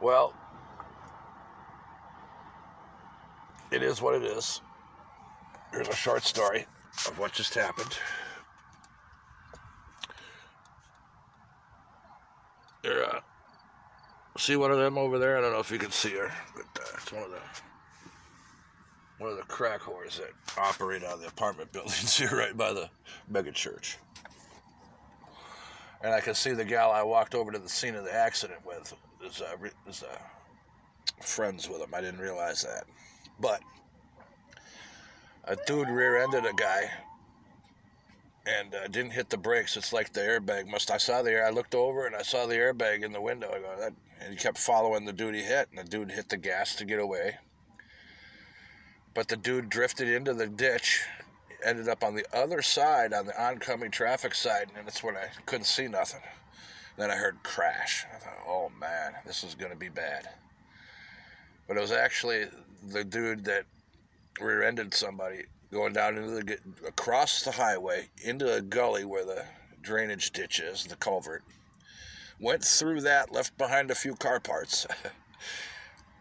Well, it is what it is. Here's a short story of what just happened. There, see one of them over there? I don't know if you can see her, but it's one of the crack whores that operate out of the apartment buildings here right by the mega church. And I can see the gal I walked over to the scene of the accident with is friends with him. I didn't realize that. But a dude rear-ended a guy and didn't hit the brakes. It's like the airbag I looked over and I saw the airbag in the window. And he kept following the dude he hit, and the dude hit the gas to get away. But the dude drifted into the ditch, ended up on the other side, on the oncoming traffic side, and that's when I couldn't see nothing. Then I heard crash. I thought, oh man, this is going to be bad. But it was actually the dude that rear-ended somebody going down across the highway into a gully where the drainage ditch is, the culvert. Went through that, left behind a few car parts,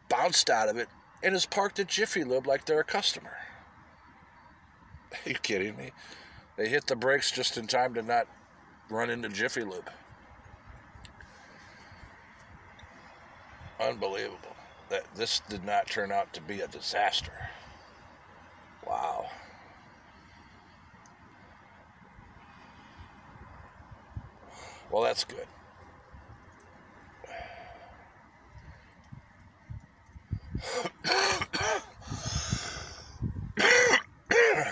bounced out of it, and is parked at Jiffy Lube like they're a customer. Are you kidding me? They hit the brakes just in time to not run into Jiffy Lube. Unbelievable that this did not turn out to be a disaster. Wow. Well, that's good.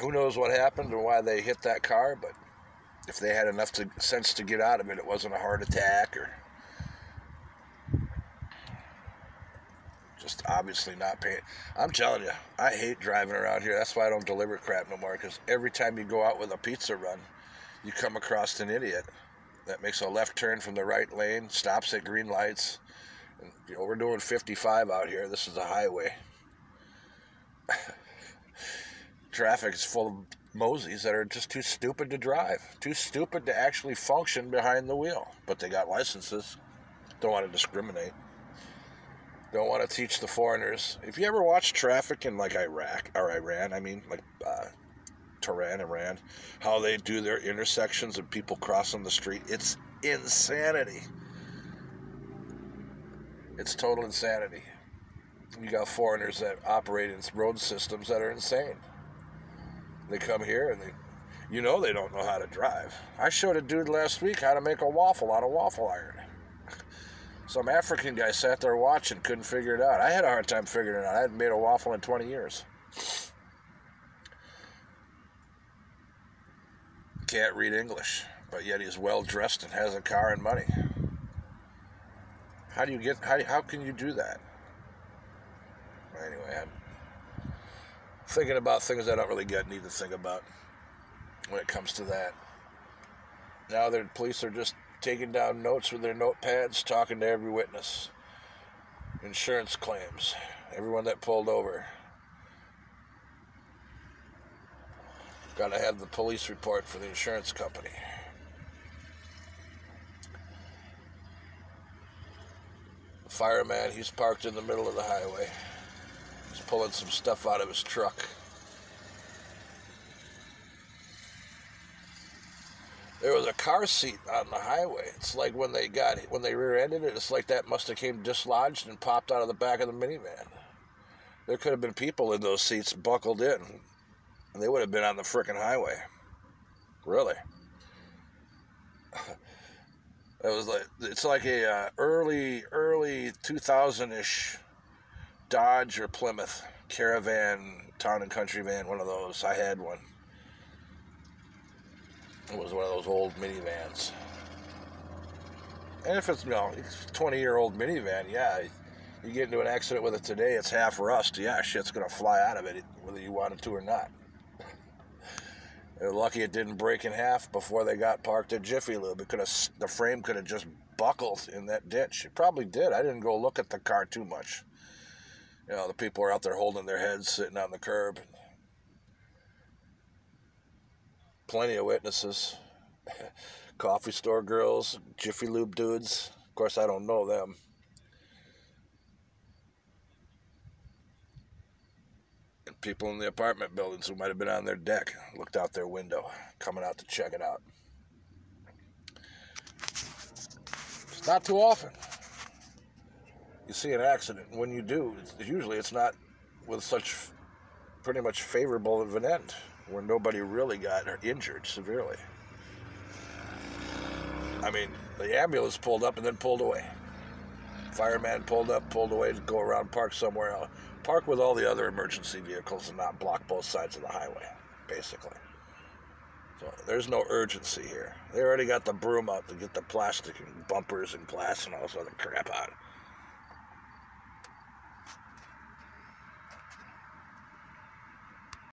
Who knows what happened or why they hit that car, but if they had enough sense to get out of it, it wasn't a heart attack or just obviously not paying. I'm telling you, I hate driving around here. That's why I don't deliver crap no more, because every time you go out with a pizza run, you come across an idiot that makes a left turn from the right lane, stops at green lights. And, we're doing 55 out here. This is a highway. Traffic is full of moseys that are just too stupid to drive, too stupid to actually function behind the wheel. But they got licenses. Don't want to discriminate. Don't want to teach the foreigners. If you ever watch traffic in like Iraq or Iran, Tehran, Iran, how they do their intersections and people crossing the street, it's insanity. It's total insanity. You got foreigners that operate in road systems that are insane. They come here and they don't know how to drive. I showed a dude last week how to make a waffle out of waffle iron. Some African guy sat there watching, couldn't figure it out. I had a hard time figuring it out. I hadn't made a waffle in 20 years. Can't read English, but yet he's well dressed and has a car and money. How can you do that? Anyway, I'm thinking about things I don't really need to think about when it comes to that. Now the police are just taking down notes with their notepads, talking to every witness. Insurance claims. Everyone that pulled over. Got to have the police report for the insurance company. The fireman, he's parked in the middle of the highway. He's pulling some stuff out of his truck. There was a car seat on the highway. It's like when they rear-ended it, it's like that must have came dislodged and popped out of the back of the minivan. There could have been people in those seats buckled in, and they would have been on the frickin' highway. Really. It's like a early 2000-ish Dodge or Plymouth Caravan, town and country van, one of those. I had one. It was one of those old minivans. And if it's, 20-year-old minivan, yeah, you get into an accident with it today, it's half rust. Yeah, shit's going to fly out of it, whether you want it to or not. They're lucky it didn't break in half before they got parked at Jiffy Lube. The frame could have just buckled in that ditch. It probably did. I didn't go look at the car too much. The people are out there holding their heads, sitting on the curb. Plenty of witnesses. Coffee store girls, Jiffy Lube dudes. Of course, I don't know them. And people in the apartment buildings who might have been on their deck looked out their window, coming out to check it out. It's not too often you see an accident. When you do, usually it's not with such pretty much favorable of an end, where nobody really got injured severely. I mean, the ambulance pulled up and then pulled away. Fireman pulled up, pulled away to go around, park somewhere else. Park with all the other emergency vehicles and not block both sides of the highway, basically. So there's no urgency here. They already got the broom out to get the plastic and bumpers and glass and all this other crap out.